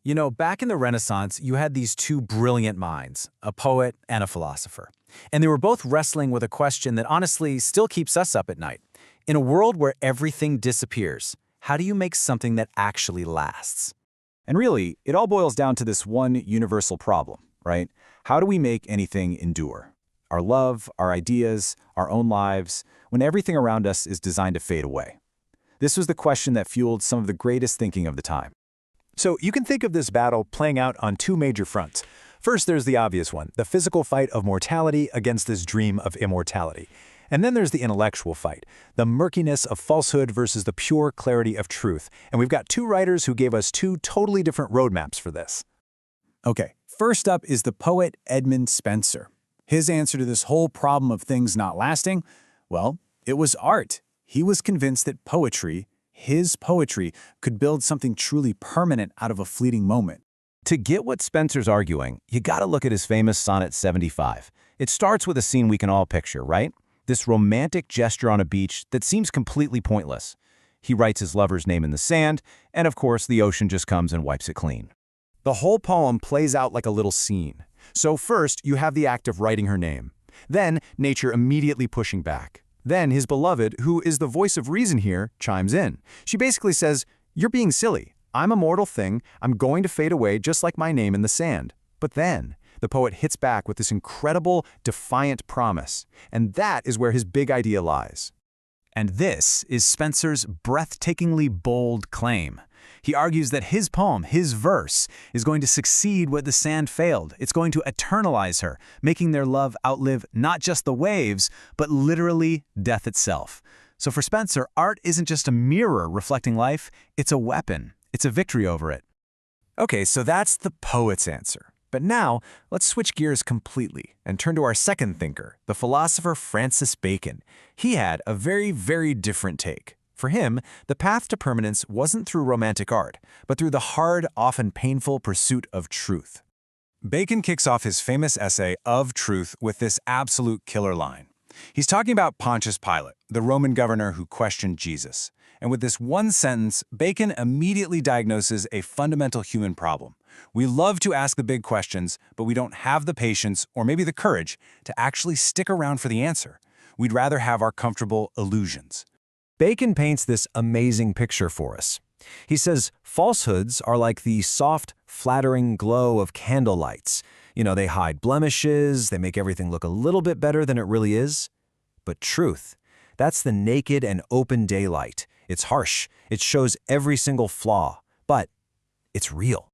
You know, back in the Renaissance, you had these two brilliant minds, a poet and a philosopher. And they were both wrestling with a question that honestly still keeps us up at night. In a world where everything disappears, how do you make something that actually lasts? And really, it all boils down to this one universal problem, right? How do we make anything endure? Our love, our ideas, our own lives, when everything around us is designed to fade away. This was the question that fueled some of the greatest thinking of the time. So you can think of this battle playing out on two major fronts. First, there's the obvious one, the physical fight of mortality against this dream of immortality. And then there's the intellectual fight, the murkiness of falsehood versus the pure clarity of truth. And we've got two writers who gave us two totally different roadmaps for this. Okay, first up is the poet Edmund Spencer. His answer to this whole problem of things not lasting, well, it was art. He was convinced that poetry, his poetry, could build something truly permanent out of a fleeting moment. To get what Spencer's arguing, you gotta look at his famous Sonnet 75. It starts with a scene we can all picture, right? This romantic gesture on a beach that seems completely pointless. He writes his lover's name in the sand, and of course the ocean just comes and wipes it clean. The whole poem plays out like a little scene. So first, you have the act of writing her name. Then, nature immediately pushing back. Then his beloved, who is the voice of reason here, chimes in. She basically says, "You're being silly. I'm a mortal thing. I'm going to fade away just like my name in the sand." But then, the poet hits back with this incredible, defiant promise. And that is where his big idea lies. And this is Spencer's breathtakingly bold claim. He argues that his poem, his verse, is going to succeed what the sand failed. It's going to eternalize her, making their love outlive not just the waves, but literally death itself. So for Spencer, art isn't just a mirror reflecting life, it's a weapon. It's a victory over it. Okay, so that's the poet's answer. But now, let's switch gears completely and turn to our second thinker, the philosopher Francis Bacon. He had a very, very different take. For him, the path to permanence wasn't through romantic art, but through the hard, often painful pursuit of truth. Bacon kicks off his famous essay, Of Truth, with this absolute killer line. He's talking about Pontius Pilate, the Roman governor who questioned Jesus. And with this one sentence, Bacon immediately diagnoses a fundamental human problem. We love to ask the big questions, but we don't have the patience or maybe the courage to actually stick around for the answer. We'd rather have our comfortable illusions. Bacon paints this amazing picture for us. He says falsehoods are like the soft, flattering glow of candle lights. You know, they hide blemishes, they make everything look a little bit better than it really is. But truth, that's the naked and open daylight. It's harsh, it shows every single flaw, but it's real.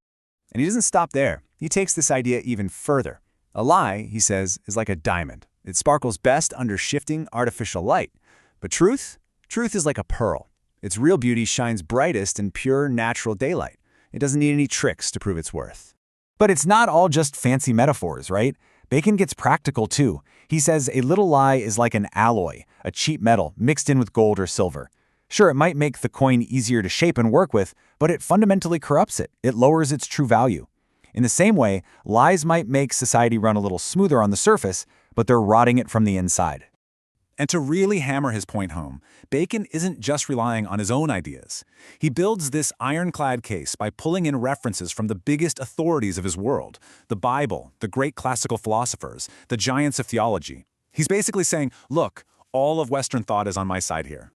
And he doesn't stop there. He takes this idea even further. A lie, he says, is like a diamond. It sparkles best under shifting artificial light. But truth? Truth is like a pearl. Its real beauty shines brightest in pure, natural daylight. It doesn't need any tricks to prove its worth. But it's not all just fancy metaphors, right? Bacon gets practical too. He says a little lie is like an alloy, a cheap metal mixed in with gold or silver. Sure, it might make the coin easier to shape and work with, but it fundamentally corrupts it. It lowers its true value. In the same way, lies might make society run a little smoother on the surface, but they're rotting it from the inside. And to really hammer his point home, Bacon isn't just relying on his own ideas. He builds this ironclad case by pulling in references from the biggest authorities of his world, the Bible, the great classical philosophers, the giants of theology. He's basically saying, look, all of Western thought is on my side here.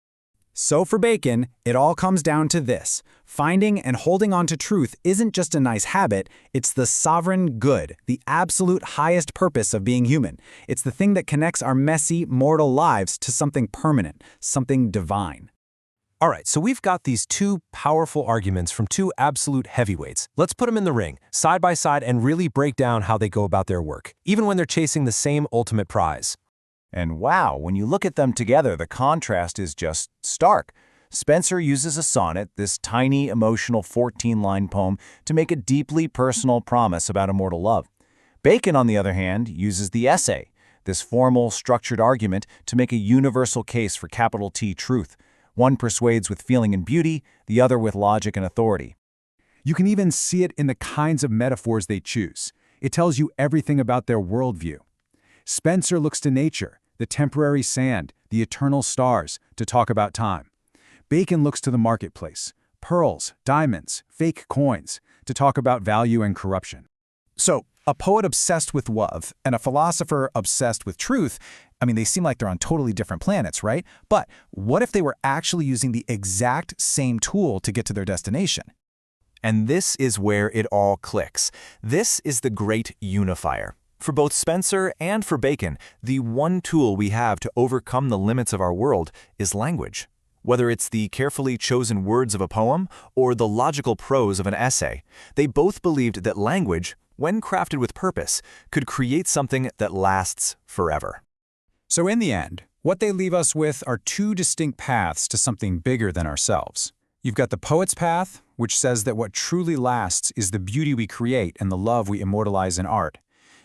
So for Bacon, it all comes down to this. Finding and holding on to truth isn't just a nice habit, it's the sovereign good, the absolute highest purpose of being human. It's the thing that connects our messy, mortal lives to something permanent, something divine. All right, so we've got these two powerful arguments from two absolute heavyweights. Let's put them in the ring, side by side, and really break down how they go about their work, even when they're chasing the same ultimate prize. And wow, when you look at them together, the contrast is just stark. Spencer uses a sonnet, this tiny, emotional 14-line poem, to make a deeply personal promise about immortal love. Bacon, on the other hand, uses the essay, this formal, structured argument, to make a universal case for capital T truth. One persuades with feeling and beauty, the other with logic and authority. You can even see it in the kinds of metaphors they choose. It tells you everything about their worldview. Spencer looks to nature, the temporary sand, the eternal stars, to talk about time. Bacon looks to the marketplace, pearls, diamonds, fake coins, to talk about value and corruption. So, a poet obsessed with love and a philosopher obsessed with truth, I mean, they seem like they're on totally different planets, right? But what if they were actually using the exact same tool to get to their destination? And this is where it all clicks. This is the great unifier. For both Spencer and for Bacon, the one tool we have to overcome the limits of our world is language. Whether it's the carefully chosen words of a poem or the logical prose of an essay, they both believed that language, when crafted with purpose, could create something that lasts forever. So in the end, what they leave us with are two distinct paths to something bigger than ourselves. You've got the poet's path, which says that what truly lasts is the beauty we create and the love we immortalize in art.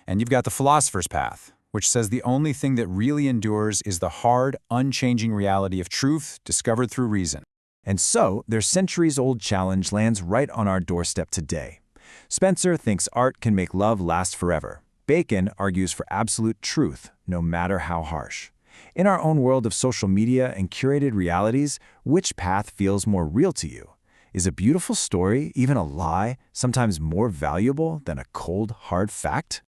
And you've got the philosopher's path, which says the only thing that really endures is the hard, unchanging reality of truth discovered through reason. And so, their centuries-old challenge lands right on our doorstep today. Spencer thinks art can make love last forever. Bacon argues for absolute truth, no matter how harsh. In our own world of social media and curated realities, which path feels more real to you? Is a beautiful story, even a lie, sometimes more valuable than a cold, hard fact?